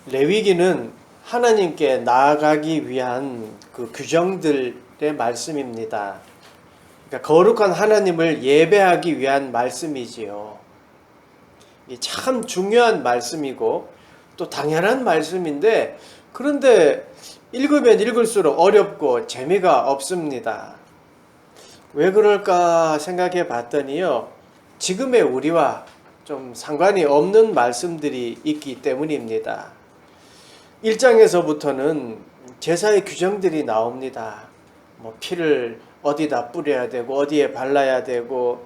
레위기는 하나님께 나아가기 위한 그 규정들의 말씀입니다. 그러니까 거룩한 하나님을 예배하기 위한 말씀이지요. 참 중요한 말씀이고 또 당연한 말씀인데, 그런데 읽으면 읽을수록 어렵고 재미가 없습니다. 왜 그럴까 생각해 봤더니요, 지금의 우리와 좀 상관이 없는 말씀들이 있기 때문입니다. 1장에서부터는 제사의 규정들이 나옵니다. 뭐 피를 어디다 뿌려야 되고 어디에 발라야 되고,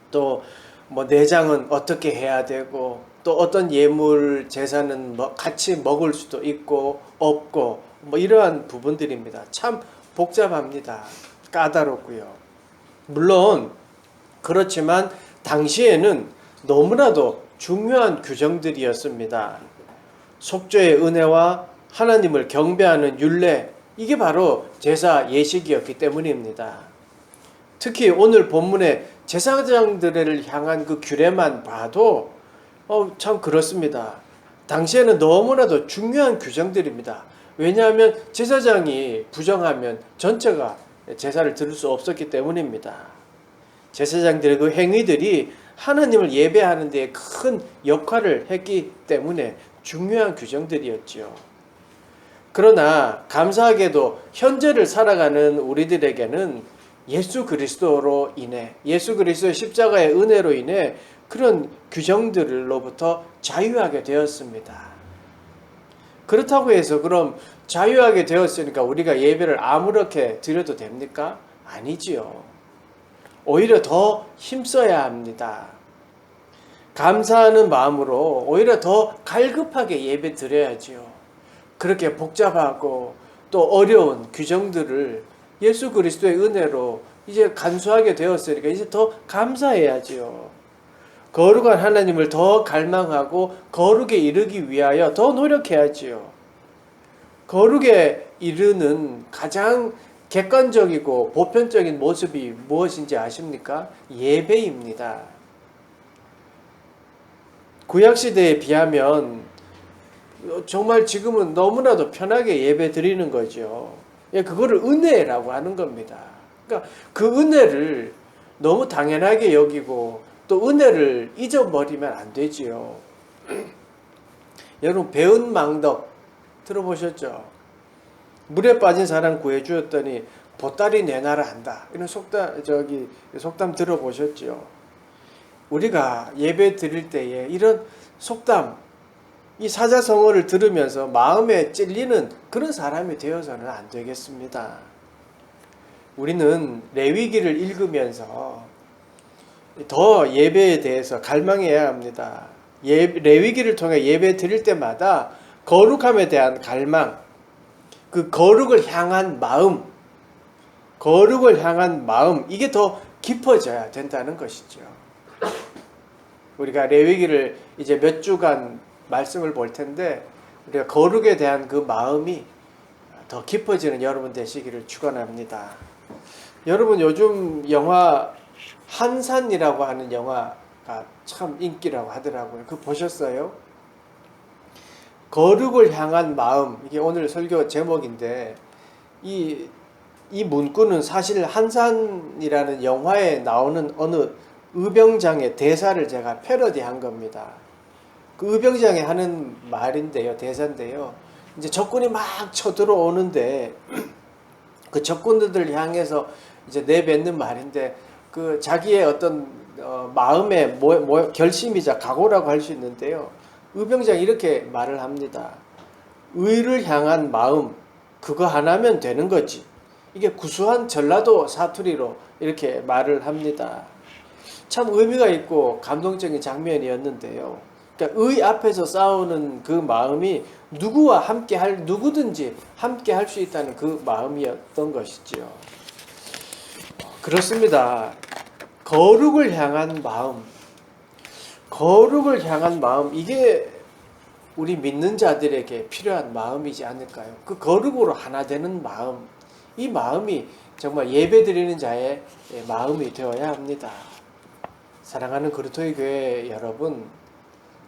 또 뭐 내장은 어떻게 해야 되고, 또 어떤 예물 제사는 뭐 같이 먹을 수도 있고 없고, 뭐 이러한 부분들입니다. 참 복잡합니다. 까다롭고요. 물론 그렇지만 당시에는 너무나도 중요한 규정들이었습니다. 속죄의 은혜와 하나님을 경배하는 율례, 이게 바로 제사 예식이었기 때문입니다. 특히 오늘 본문의 제사장들을 향한 그 규례만 봐도 참 그렇습니다. 당시에는 너무나도 중요한 규정들입니다. 왜냐하면 제사장이 부정하면 전체가 제사를 드릴 수 없었기 때문입니다. 제사장들의 그 행위들이 하나님을 예배하는 데 큰 역할을 했기 때문에 중요한 규정들이었죠. 그러나 감사하게도 현재를 살아가는 우리들에게는 예수 그리스도로 인해, 예수 그리스도의 십자가의 은혜로 인해 그런 규정들로부터 자유하게 되었습니다. 그렇다고 해서 그럼 자유하게 되었으니까 우리가 예배를 아무렇게 드려도 됩니까? 아니지요. 오히려 더 힘써야 합니다. 감사하는 마음으로 오히려 더 갈급하게 예배 드려야지요. 그렇게 복잡하고 또 어려운 규정들을 예수 그리스도의 은혜로 이제 간수하게 되었으니까 이제 더 감사해야지요. 거룩한 하나님을 더 갈망하고 거룩에 이르기 위하여 더 노력해야지요. 거룩에 이르는 가장 객관적이고 보편적인 모습이 무엇인지 아십니까? 예배입니다. 구약시대에 비하면 정말 지금은 너무나도 편하게 예배 드리는 거죠. 그거를 은혜라고 하는 겁니다. 그러니까 그 은혜를 너무 당연하게 여기고 또 은혜를 잊어버리면 안 되지요. 여러분, 배은 망덕 들어보셨죠? 물에 빠진 사람 구해주었더니 보따리 내놔라 한다. 이런 속담 들어보셨죠? 우리가 예배 드릴 때에 이런 속담, 이 사자성어를 들으면서 마음에 찔리는 그런 사람이 되어서는 안 되겠습니다. 우리는 레위기를 읽으면서 더 예배에 대해서 갈망해야 합니다. 레위기를 통해 예배 드릴 때마다 거룩함에 대한 갈망, 그 거룩을 향한 마음, 이게 더 깊어져야 된다는 것이죠. 우리가 레위기를 이제 몇 주간 말씀을 볼 텐데, 우리가 거룩에 대한 그 마음이 더 깊어지는 여러분 되시기를 축원합니다. 여러분, 요즘 영화 한산이라고 하는 영화가 참 인기라고 하더라고요. 그거 보셨어요? 거룩을 향한 마음, 이게 오늘 설교 제목인데, 이 문구는 사실 한산이라는 영화에 나오는 어느 의병장의 대사를 제가 패러디한 겁니다. 그 의병장이 하는 말인데요, 대사인데요. 이제 적군이 막 쳐들어오는데 그 적군들을 향해서 이제 내뱉는 말인데, 그 자기의 어떤 마음의 결심이자 각오라고 할 수 있는데요. 의병장이 이렇게 말을 합니다. 의를 향한 마음, 그거 하나면 되는 거지. 이게 구수한 전라도 사투리로 이렇게 말을 합니다. 참 의미가 있고 감동적인 장면이었는데요. 그러니까 의 앞에서 싸우는 그 마음이 누구든지 함께 할 수 있다는 그 마음이었던 것이지요. 그렇습니다. 거룩을 향한 마음, 이게 우리 믿는 자들에게 필요한 마음이지 않을까요? 그 거룩으로 하나 되는 마음, 이 마음이 정말 예배 드리는 자의 마음이 되어야 합니다. 사랑하는 그리스도의 교회 여러분,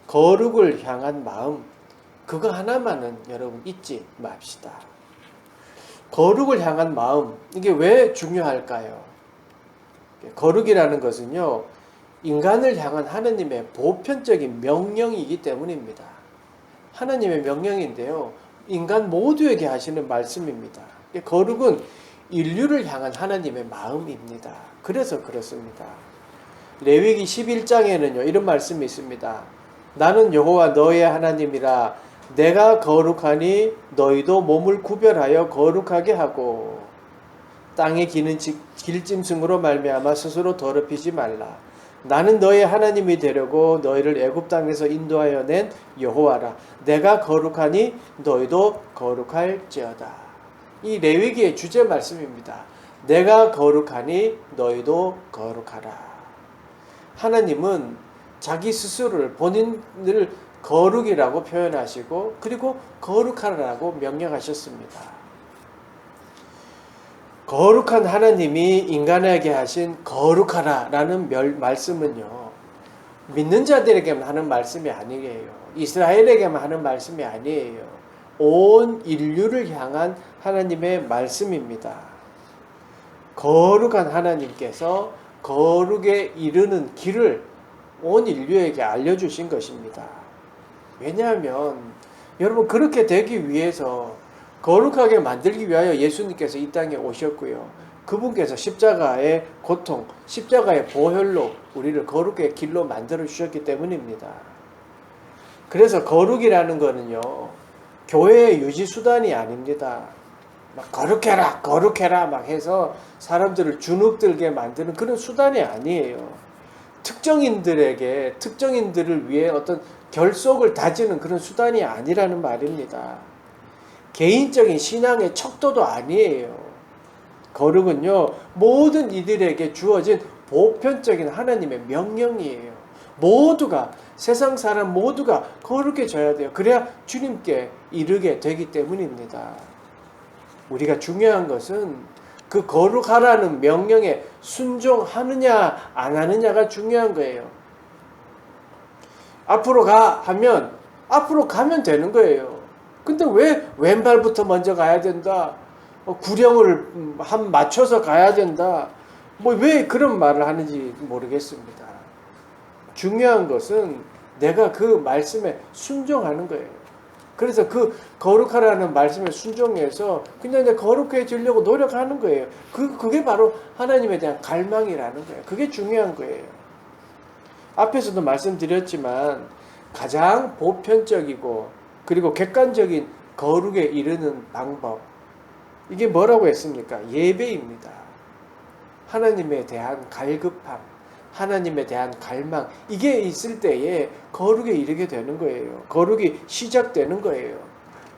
거룩을 향한 마음, 그거 하나만은 여러분 잊지 맙시다. 거룩을 향한 마음, 이게 왜 중요할까요? 거룩이라는 것은요, 인간을 향한 하나님의 보편적인 명령이기 때문입니다. 하나님의 명령인데요, 인간 모두에게 하시는 말씀입니다. 거룩은 인류를 향한 하나님의 마음입니다. 그래서 그렇습니다. 레위기 11장에는요, 이런 말씀이 있습니다. 나는 여호와 너의 하나님이라. 내가 거룩하니 너희도 몸을 구별하여 거룩하게 하고 땅에 기는 길짐승으로 말미암아 스스로 더럽히지 말라. 나는 너의 하나님이 되려고 너희를 애굽 땅에서 인도하여 낸 여호와라. 내가 거룩하니 너희도 거룩할지어다. 이 레위기의 주제 말씀입니다. 내가 거룩하니 너희도 거룩하라. 하나님은 자기 스스로를, 본인을 거룩이라고 표현하시고 그리고 거룩하라고 명령하셨습니다. 거룩한 하나님이 인간에게 하신 거룩하라라는 말씀은요, 믿는 자들에게만 하는 말씀이 아니에요. 이스라엘에게만 하는 말씀이 아니에요. 온 인류를 향한 하나님의 말씀입니다. 거룩한 하나님께서 거룩에 이르는 길을 온 인류에게 알려주신 것입니다. 왜냐하면 여러분, 그렇게 되기 위해서, 거룩하게 만들기 위하여 예수님께서 이 땅에 오셨고요. 그분께서 십자가의 고통, 십자가의 보혈로 우리를 거룩의 길로 만들어 주셨기 때문입니다. 그래서 거룩이라는 거는요, 교회의 유지수단이 아닙니다. 막 거룩해라 거룩해라 막 해서 사람들을 주눅들게 만드는 그런 수단이 아니에요. 특정인들을 위해 어떤 결속을 다지는 그런 수단이 아니라는 말입니다. 개인적인 신앙의 척도도 아니에요. 거룩은요, 모든 이들에게 주어진 보편적인 하나님의 명령이에요. 모두가, 세상 사람 모두가 거룩해져야 돼요. 그래야 주님께 이르게 되기 때문입니다. 우리가 중요한 것은 그 거룩하라는 명령에 순종하느냐 안 하느냐가 중요한 거예요. 앞으로 가 하면 앞으로 가면 되는 거예요. 근데 왜 왼발부터 먼저 가야 된다, 구령을 맞춰서 가야 된다, 왜 그런 말을 하는지 모르겠습니다. 중요한 것은 내가 그 말씀에 순종하는 거예요. 그래서 그 거룩하라는 말씀에 순종해서 그냥 이제 거룩해지려고 노력하는 거예요. 그게 바로 하나님에 대한 갈망이라는 거예요. 그게 중요한 거예요. 앞에서도 말씀드렸지만 가장 보편적이고 그리고 객관적인 거룩에 이르는 방법, 이게 뭐라고 했습니까? 예배입니다. 하나님에 대한 갈급함, 하나님에 대한 갈망, 이게 있을 때에 거룩에 이르게 되는 거예요. 거룩이 시작되는 거예요.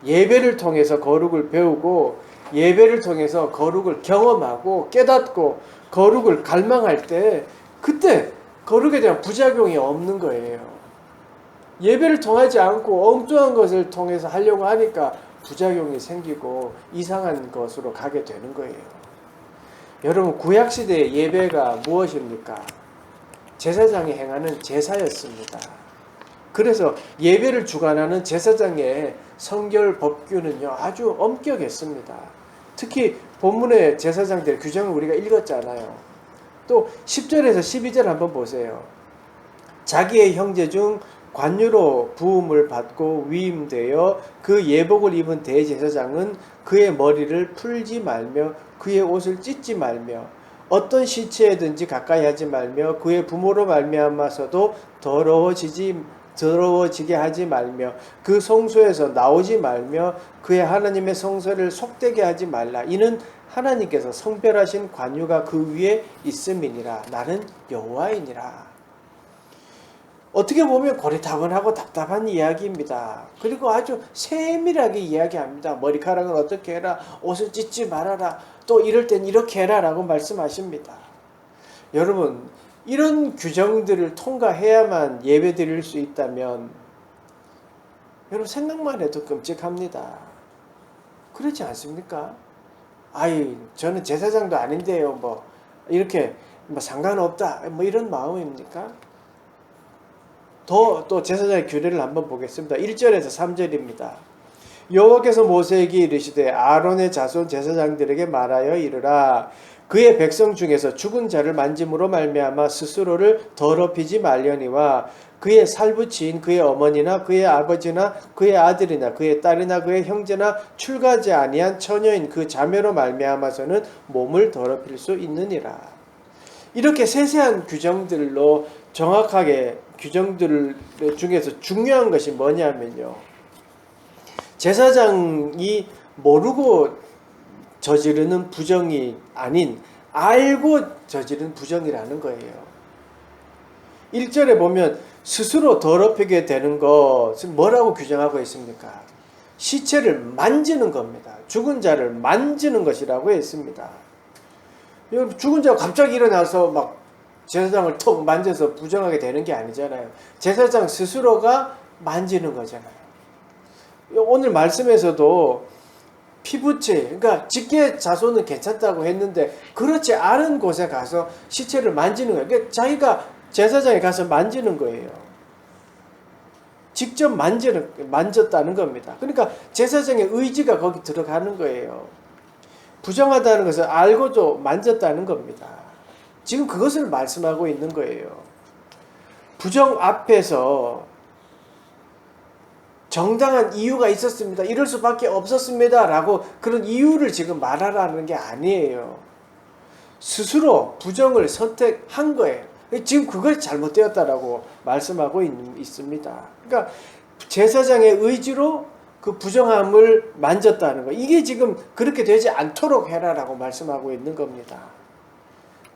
예배를 통해서 거룩을 배우고 예배를 통해서 거룩을 경험하고 깨닫고 거룩을 갈망할 때, 그때 거룩에 대한 부작용이 없는 거예요. 예배를 통하지 않고 엉뚱한 것을 통해서 하려고 하니까 부작용이 생기고 이상한 것으로 가게 되는 거예요. 여러분, 구약시대의 예배가 무엇입니까? 제사장이 행하는 제사였습니다. 그래서 예배를 주관하는 제사장의 성결 법규는요, 아주 엄격했습니다. 특히 본문의 제사장들의 규정을 우리가 읽었잖아요. 또 10절에서 12절 한번 보세요. 자기의 형제 중 관유로 부음을 받고 위임되어 그 예복을 입은 대제사장은 그의 머리를 풀지 말며 그의 옷을 찢지 말며 어떤 시체에든지 가까이 하지 말며 그의 부모로 말미암아서도 더러워지게 하지 말며 그 성소에서 나오지 말며 그의 하나님의 성소를 속되게 하지 말라. 이는 하나님께서 성별하신 관유가 그 위에 있음이니라. 나는 여호와이니라. 어떻게 보면 고리타분하고 답답한 이야기입니다. 그리고 아주 세밀하게 이야기합니다. 머리카락은 어떻게 해라, 옷을 찢지 말아라, 또 이럴 땐 이렇게 해라 라고 말씀하십니다. 여러분, 이런 규정들을 통과해야만 예배 드릴 수 있다면 여러분, 생각만 해도 끔찍합니다. 그렇지 않습니까? 저는 제사장도 아닌데요, 이렇게 상관없다, 이런 마음입니까? 또 제사장의 규례를 한번 보겠습니다. 1절에서 3절입니다. 여호와께서 모세에게 이르시되 아론의 자손 제사장들에게 말하여 이르라. 그의 백성 중에서 죽은 자를 만짐으로 말미암아 스스로를 더럽히지 말려니와 그의 살부치인 그의 어머니나 그의 아버지나 그의 아들이나 그의 딸이나 그의 형제나 출가하지 아니한 처녀인 그 자매로 말미암아서는 몸을 더럽힐 수 있느니라. 이렇게 세세한 규정들로 정확하게 규정들 중에서 중요한 것이 뭐냐면요. 제사장이 모르고 저지르는 부정이 아닌 알고 저지른 부정이라는 거예요. 1절에 보면 스스로 더럽히게 되는 것은 뭐라고 규정하고 있습니까? 시체를 만지는 겁니다. 죽은 자를 만지는 것이라고 했습니다. 죽은 자가 갑자기 일어나서 막 제사장을 턱 만져서 부정하게 되는 게 아니잖아요. 제사장 스스로가 만지는 거잖아요. 오늘 말씀에서도 피부체, 그러니까 직계 자손은 괜찮다고 했는데 그렇지 않은 곳에 가서 시체를 만지는 거예요. 그러니까 자기가 제사장에 가서 만지는 거예요. 직접 만졌다는 겁니다. 그러니까 제사장의 의지가 거기 들어가는 거예요. 부정하다는 것을 알고도 만졌다는 겁니다. 지금 그것을 말씀하고 있는 거예요. 부정 앞에서 정당한 이유가 있었습니다. 이럴 수밖에 없었습니다. 라고 그런 이유를 지금 말하라는 게 아니에요. 스스로 부정을 선택한 거예요. 지금 그것이 잘못되었다라고 말씀하고 있습니다. 그러니까 제사장의 의지로 그 부정함을 만졌다는 거. 이게 지금 그렇게 되지 않도록 해라라고 말씀하고 있는 겁니다.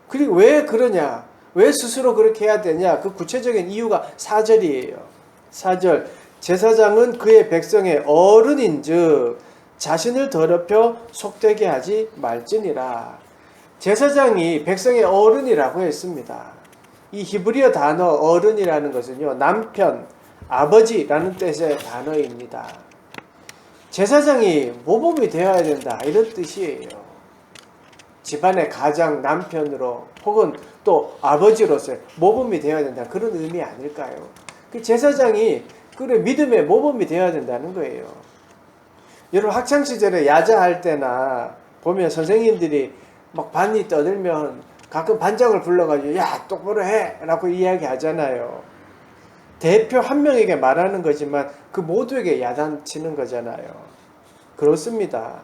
그리고 왜 그러냐? 왜 스스로 그렇게 해야 되냐? 그 구체적인 이유가 4절이에요. 4절. 제사장은 그의 백성의 어른인즉 자신을 더럽혀 속되게 하지 말지니라. 제사장이 백성의 어른이라고 했습니다. 이 히브리어 단어 어른이라는 것은요, 남편, 아버지라는 뜻의 단어입니다. 제사장이 모범이 되어야 된다 이런 뜻이에요. 집안의 가장 남편으로 혹은 또 아버지로서 모범이 되어야 된다 그런 의미 아닐까요? 그 제사장이 그래 믿음의 모범이 되어야 된다는 거예요. 여러분 학창시절에 야자할 때나 보면 선생님들이 막 반이 떠들면 가끔 반장을 불러가지고 야 똑바로 해 라고 이야기하잖아요. 대표 한 명에게 말하는 거지만 그 모두에게 야단치는 거잖아요. 그렇습니다.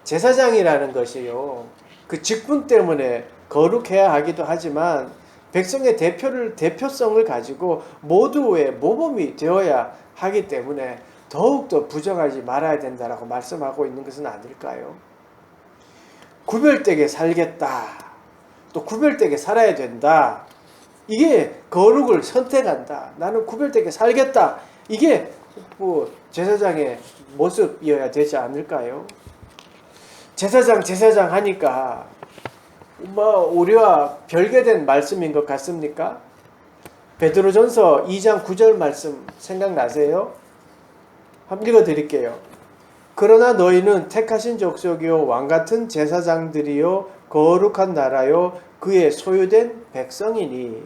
제사장이라는 것이요, 그 직분 때문에 거룩해야 하기도 하지만 백성의 대표성을 가지고 모두의 모범이 되어야 하기 때문에 더욱더 부정하지 말아야 된다라고 말씀하고 있는 것은 아닐까요? 구별되게 살겠다. 또 구별되게 살아야 된다. 이게 거룩을 선택한다. 나는 구별되게 살겠다. 이게 뭐 제사장의 모습이어야 되지 않을까요? 제사장 하니까 뭐 우리와 별개된 말씀인 것 같습니까? 베드로전서 2장 9절 말씀 생각나세요? 한번 읽어드릴게요. 그러나 너희는 택하신 족속이요 왕같은 제사장들이요 거룩한 나라요 그의 소유된 백성이니.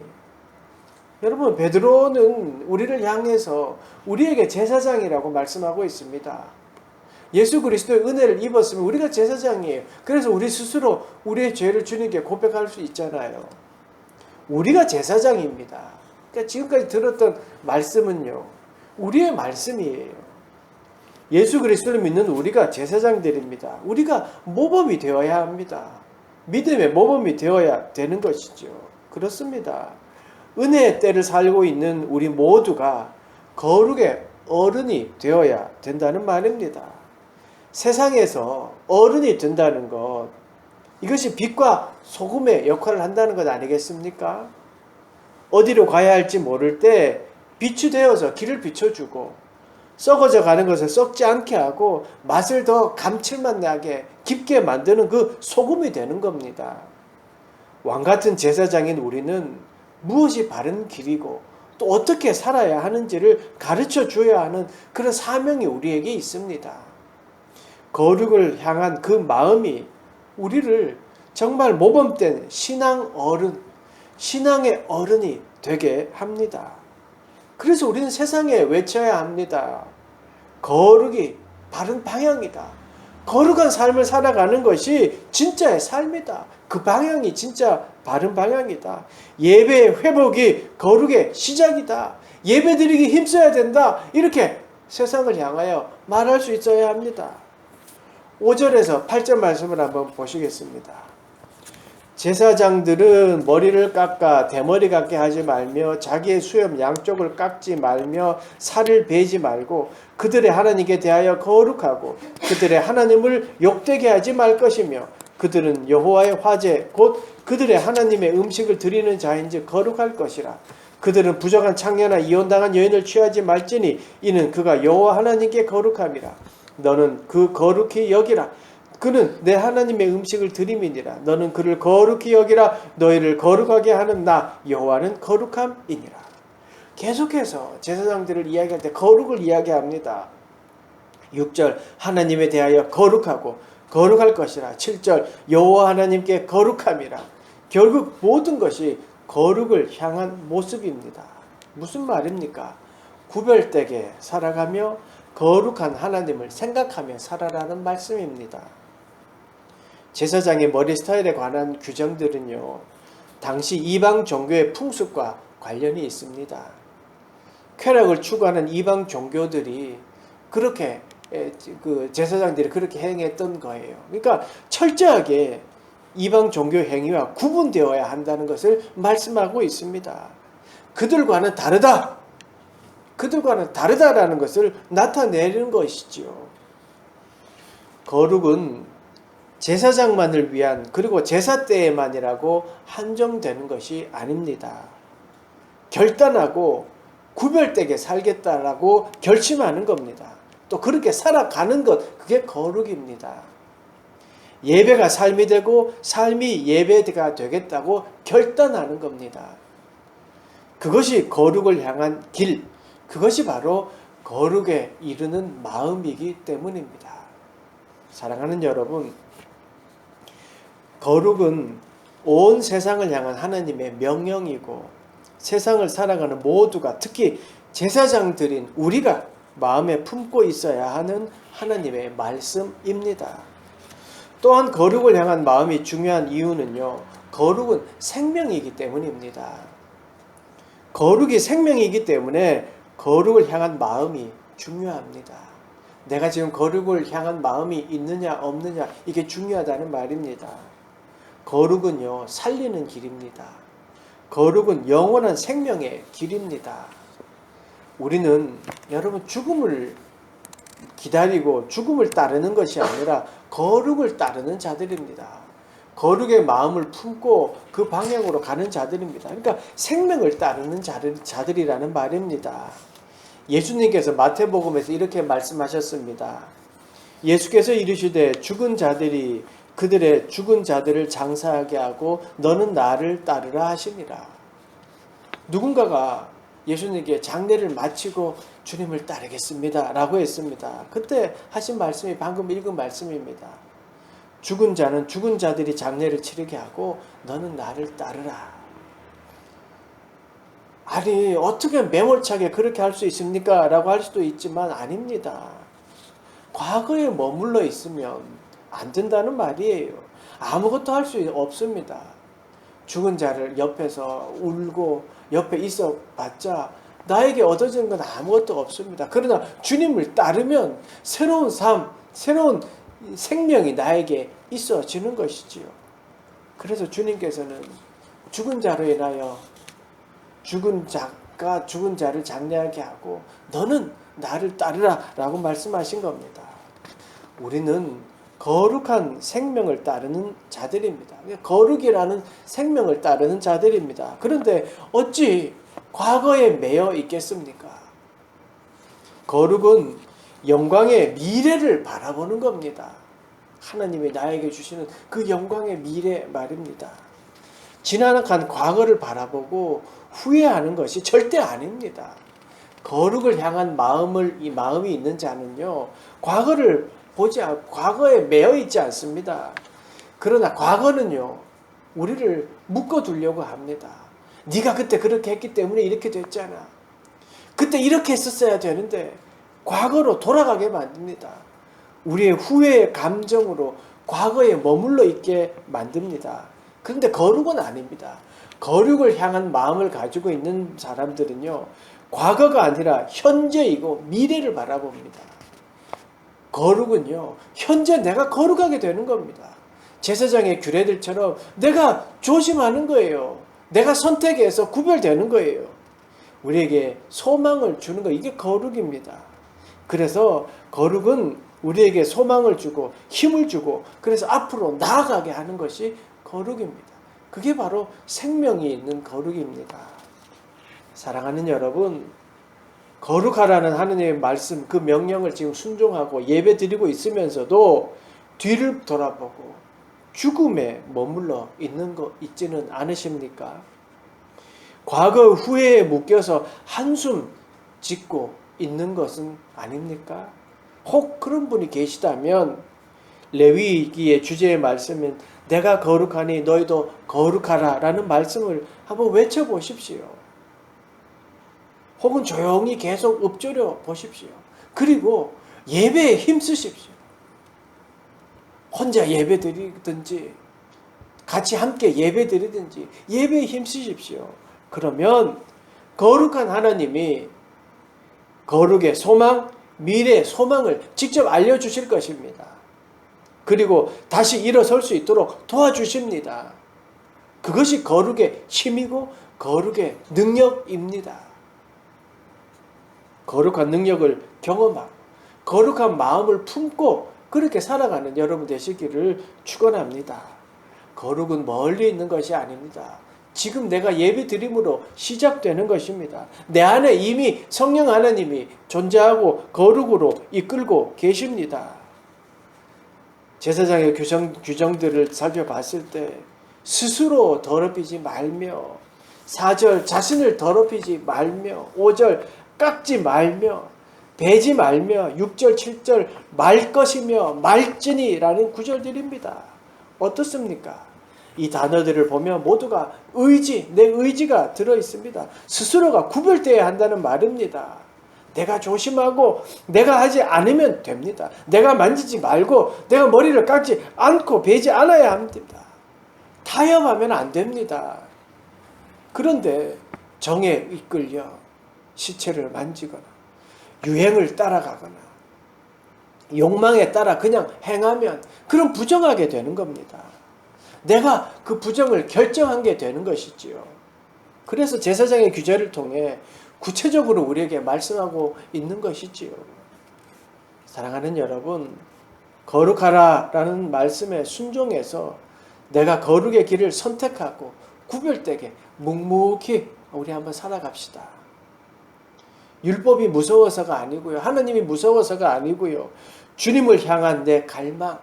여러분 베드로는 우리를 향해서 우리에게 제사장이라고 말씀하고 있습니다. 예수 그리스도의 은혜를 입었으면 우리가 제사장이에요. 그래서 우리 스스로 우리의 죄를 주님께 고백할 수 있잖아요. 우리가 제사장입니다. 그러니까 지금까지 들었던 말씀은요, 우리의 말씀이에요. 예수 그리스도를 믿는 우리가 제사장들입니다. 우리가 모범이 되어야 합니다. 믿음의 모범이 되어야 되는 것이죠. 그렇습니다. 은혜의 때를 살고 있는 우리 모두가 거룩의 어른이 되어야 된다는 말입니다. 세상에서 어른이 된다는 것, 이것이 빛과 소금의 역할을 한다는 것 아니겠습니까? 어디로 가야 할지 모를 때 빛이 되어서 길을 비춰주고, 썩어져 가는 것을 썩지 않게 하고 맛을 더 감칠맛 나게 깊게 만드는 그 소금이 되는 겁니다. 왕같은 제사장인 우리는 무엇이 바른 길이고 또 어떻게 살아야 하는지를 가르쳐 줘야 하는 그런 사명이 우리에게 있습니다. 거룩을 향한 그 마음이 우리를 정말 모범된 신앙 어른, 신앙의 어른이 되게 합니다. 그래서 우리는 세상에 외쳐야 합니다. 거룩이 바른 방향이다. 거룩한 삶을 살아가는 것이 진짜의 삶이다. 그 방향이 진짜 바른 방향이다. 예배의 회복이 거룩의 시작이다. 예배드리기 힘써야 된다. 이렇게 세상을 향하여 말할 수 있어야 합니다. 5절에서 8절 말씀을 한번 보시겠습니다. 제사장들은 머리를 깎아 대머리 같게 하지 말며 자기의 수염 양쪽을 깎지 말며 살을 베지 말고 그들의 하나님께 대하여 거룩하고 그들의 하나님을 욕되게 하지 말 것이며 그들은 여호와의 화제 곧 그들의 하나님의 음식을 드리는 자인즉 거룩할 것이라. 그들은 부정한 창녀나 이혼당한 여인을 취하지 말지니 이는 그가 여호와 하나님께 거룩함이라. 너는 그 거룩히 여기라. 그는 내 하나님의 음식을 드림이니라. 너는 그를 거룩히 여기라. 너희를 거룩하게 하는 나 여호와는 거룩함이니라. 계속해서 제사장들을 이야기할 때 거룩을 이야기합니다. 6절 하나님에 대하여 거룩하고 거룩할 것이라. 7절 여호와 하나님께 거룩함이라. 결국 모든 것이 거룩을 향한 모습입니다. 무슨 말입니까? 구별되게 살아가며 거룩한 하나님을 생각하며 살아라는 말씀입니다. 제사장의 머리 스타일에 관한 규정들은요, 당시 이방 종교의 풍습과 관련이 있습니다. 쾌락을 추구하는 이방 종교들이 그렇게 제사장들이 그렇게 행했던 거예요. 그러니까 철저하게 이방 종교 행위와 구분되어야 한다는 것을 말씀하고 있습니다. 그들과는 다르다. 그들과는 다르다라는 것을 나타내는 것이지요. 거룩은 제사장만을 위한 그리고 제사 때에만이라고 한정되는 것이 아닙니다. 결단하고 구별되게 살겠다라고 결심하는 겁니다. 또 그렇게 살아가는 것, 그게 거룩입니다. 예배가 삶이 되고 삶이 예배가 되겠다고 결단하는 겁니다. 그것이 거룩을 향한 길, 그것이 바로 거룩에 이르는 마음이기 때문입니다. 사랑하는 여러분, 거룩은 온 세상을 향한 하나님의 명령이고 세상을 살아가는 모두가 특히 제사장들인 우리가 마음에 품고 있어야 하는 하나님의 말씀입니다. 또한 거룩을 향한 마음이 중요한 이유는요, 거룩은 생명이기 때문입니다. 거룩이 생명이기 때문에 거룩을 향한 마음이 중요합니다. 내가 지금 거룩을 향한 마음이 있느냐 없느냐, 이게 중요하다는 말입니다. 거룩은요, 살리는 길입니다. 거룩은 영원한 생명의 길입니다. 우리는 여러분 죽음을 기다리고 죽음을 따르는 것이 아니라 거룩을 따르는 자들입니다. 거룩의 마음을 품고 그 방향으로 가는 자들입니다. 그러니까 생명을 따르는 자들이라는 말입니다. 예수님께서 마태복음에서 이렇게 말씀하셨습니다. 예수께서 이르시되 죽은 자들이 그들의 죽은 자들을 장사하게 하고 너는 나를 따르라 하시니라. 누군가가 예수님께 장례를 마치고 주님을 따르겠습니다 라고 했습니다. 그때 하신 말씀이 방금 읽은 말씀입니다. 죽은 자는 죽은 자들이 장례를 치르게 하고 너는 나를 따르라. 아니 어떻게 매몰차게 그렇게 할 수 있습니까? 라고 할 수도 있지만 아닙니다. 과거에 머물러 있으면 안 된다는 말이에요. 아무것도 할 수 없습니다. 죽은 자를 옆에서 울고 옆에 있어 봤자 나에게 얻어지는 건 아무것도 없습니다. 그러나 주님을 따르면 새로운 삶, 새로운 생명이 나에게 있어지는 것이지요. 그래서 주님께서는 죽은 자로 인하여 죽은 자가 죽은 자를 장례하게 하고 너는 나를 따르라 라고 말씀하신 겁니다. 우리는 거룩한 생명을 따르는 자들입니다. 거룩이라는 생명을 따르는 자들입니다. 그런데 어찌 과거에 매여 있겠습니까? 거룩은 영광의 미래를 바라보는 겁니다. 하나님이 나에게 주시는 그 영광의 미래 말입니다. 지나간 과거를 바라보고 후회하는 것이 절대 아닙니다. 거룩을 향한 마음이 있는 자는요, 과거에 매여 있지 않습니다. 그러나 과거는요, 우리를 묶어두려고 합니다. 네가 그때 그렇게 했기 때문에 이렇게 됐잖아. 그때 이렇게 했었어야 되는데 과거로 돌아가게 만듭니다. 우리의 후회의 감정으로 과거에 머물러 있게 만듭니다. 그런데 거룩은 아닙니다. 거룩을 향한 마음을 가지고 있는 사람들은요, 과거가 아니라 현재이고 미래를 바라봅니다. 거룩은요, 현재 내가 거룩하게 되는 겁니다. 제사장의 규례들처럼 내가 조심하는 거예요. 내가 선택해서 구별되는 거예요. 우리에게 소망을 주는 거, 이게 거룩입니다. 그래서 거룩은 우리에게 소망을 주고 힘을 주고 그래서 앞으로 나아가게 하는 것이 거룩입니다. 그게 바로 생명이 있는 거룩입니다. 사랑하는 여러분, 거룩하라는 하느님의 말씀, 그 명령을 지금 순종하고 예배드리고 있으면서도 뒤를 돌아보고 죽음에 머물러 있는 거 있지는 않으십니까? 과거 후회에 묶여서 한숨 짓고 있는 것은 아닙니까? 혹 그런 분이 계시다면 레위기의 주제의 말씀인 내가 거룩하니 너희도 거룩하라 라는 말씀을 한번 외쳐보십시오. 혹은 조용히 계속 읊조려 보십시오. 그리고 예배에 힘쓰십시오. 혼자 예배 드리든지 같이 함께 예배 드리든지 예배에 힘쓰십시오. 그러면 거룩한 하나님이 거룩의 소망, 미래의 소망을 직접 알려주실 것입니다. 그리고 다시 일어설 수 있도록 도와주십니다. 그것이 거룩의 힘이고 거룩의 능력입니다. 거룩한 능력을 경험하고 거룩한 마음을 품고 그렇게 살아가는 여러분 되시기를 축원합니다. 거룩은 멀리 있는 것이 아닙니다. 지금 내가 예배 드림으로 시작되는 것입니다. 내 안에 이미 성령 하나님이 존재하고 거룩으로 이끌고 계십니다. 제사장의 규정들을 살펴봤을 때 스스로 더럽히지 말며 4절 자신을 더럽히지 말며 5절 깎지 말며 베지 말며 6절 7절 말 것이며 말지니라는 구절들입니다. 어떻습니까? 이 단어들을 보면 모두가 의지, 내 의지가 들어있습니다. 스스로가 구별되어야 한다는 말입니다. 내가 조심하고 내가 하지 않으면 됩니다. 내가 만지지 말고 내가 머리를 깎지 않고 베지 않아야 합니다. 타협하면 안 됩니다. 그런데 정에 이끌려 시체를 만지거나 유행을 따라가거나 욕망에 따라 그냥 행하면 그럼 부정하게 되는 겁니다. 내가 그 부정을 결정한 게 되는 것이지요. 그래서 제사장의 규제를 통해 구체적으로 우리에게 말씀하고 있는 것이지요. 사랑하는 여러분, 거룩하라라는 말씀에 순종해서 내가 거룩의 길을 선택하고 구별되게 묵묵히 우리 한번 살아갑시다. 율법이 무서워서가 아니고요. 하나님이 무서워서가 아니고요. 주님을 향한 내 갈망,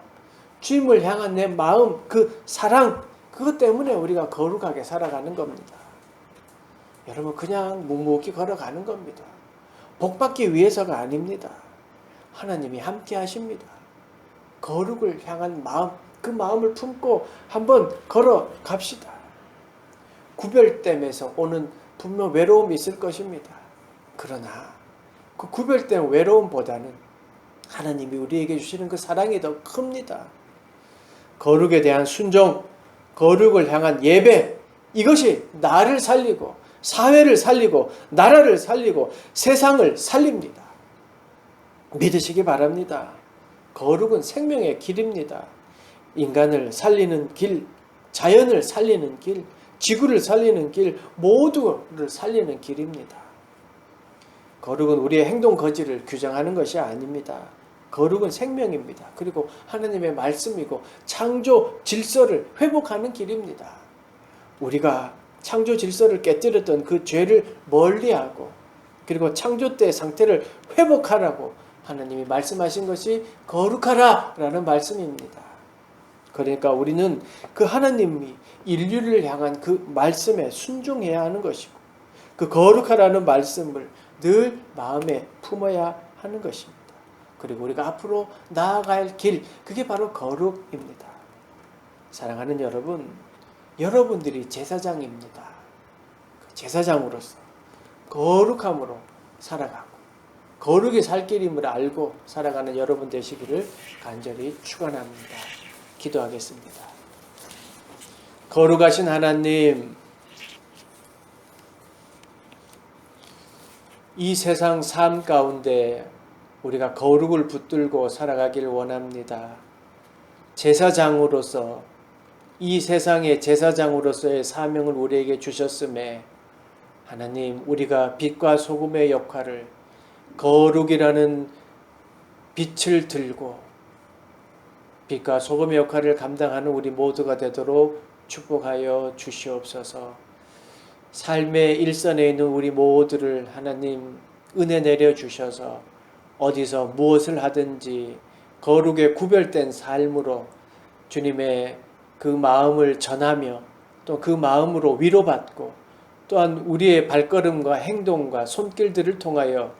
주님을 향한 내 마음, 그 사랑, 그것 때문에 우리가 거룩하게 살아가는 겁니다. 여러분, 그냥 묵묵히 걸어가는 겁니다. 복받기 위해서가 아닙니다. 하나님이 함께 하십니다. 거룩을 향한 마음, 그 마음을 품고 한번 걸어갑시다. 구별됨에서 오는 분명 외로움이 있을 것입니다. 그러나 그 구별된 외로움보다는 하나님이 우리에게 주시는 그 사랑이 더 큽니다. 거룩에 대한 순종, 거룩을 향한 예배, 이것이 나를 살리고 사회를 살리고 나라를 살리고 세상을 살립니다. 믿으시기 바랍니다. 거룩은 생명의 길입니다. 인간을 살리는 길, 자연을 살리는 길, 지구를 살리는 길, 모두를 살리는 길입니다. 거룩은 우리의 행동 거지를 규정하는 것이 아닙니다. 거룩은 생명입니다. 그리고 하나님의 말씀이고 창조 질서를 회복하는 길입니다. 우리가 창조 질서를 깨뜨렸던 그 죄를 멀리하고 그리고 창조 때의 상태를 회복하라고 하나님이 말씀하신 것이 거룩하라라는 말씀입니다. 그러니까 우리는 그 하나님이 인류를 향한 그 말씀에 순종해야 하는 것이고 그 거룩하라는 말씀을 늘 마음에 품어야 하는 것입니다. 그리고 우리가 앞으로 나아갈 길, 그게 바로 거룩입니다. 사랑하는 여러분, 여러분들이 제사장입니다. 제사장으로서 거룩함으로 살아가고 거룩히 살 길임을 알고 살아가는 여러분 되시기를 간절히 축원합니다. 기도하겠습니다. 거룩하신 하나님, 이 세상 삶 가운데 우리가 거룩을 붙들고 살아가길 원합니다. 제사장으로서 이 세상의 제사장으로서의 사명을 우리에게 주셨음에 하나님, 우리가 빛과 소금의 역할을, 거룩이라는 빛을 들고 빛과 소금의 역할을 감당하는 우리 모두가 되도록 축복하여 주시옵소서. 삶의 일선에 있는 우리 모두를 하나님 은혜 내려 주셔서 어디서 무엇을 하든지 거룩에 구별된 삶으로 주님의 그 마음을 전하며 또 그 마음으로 위로받고 또한 우리의 발걸음과 행동과 손길들을 통하여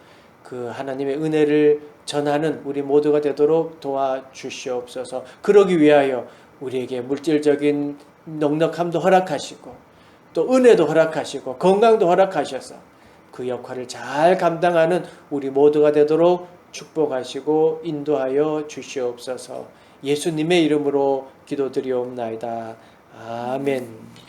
그 하나님의 은혜를 전하는 우리 모두가 되도록 도와주시옵소서. 그러기 위하여 우리에게 물질적인 넉넉함도 허락하시고 또 은혜도 허락하시고 건강도 허락하셔서 그 역할을 잘 감당하는 우리 모두가 되도록 축복하시고 인도하여 주시옵소서. 예수님의 이름으로 기도드리옵나이다. 아멘.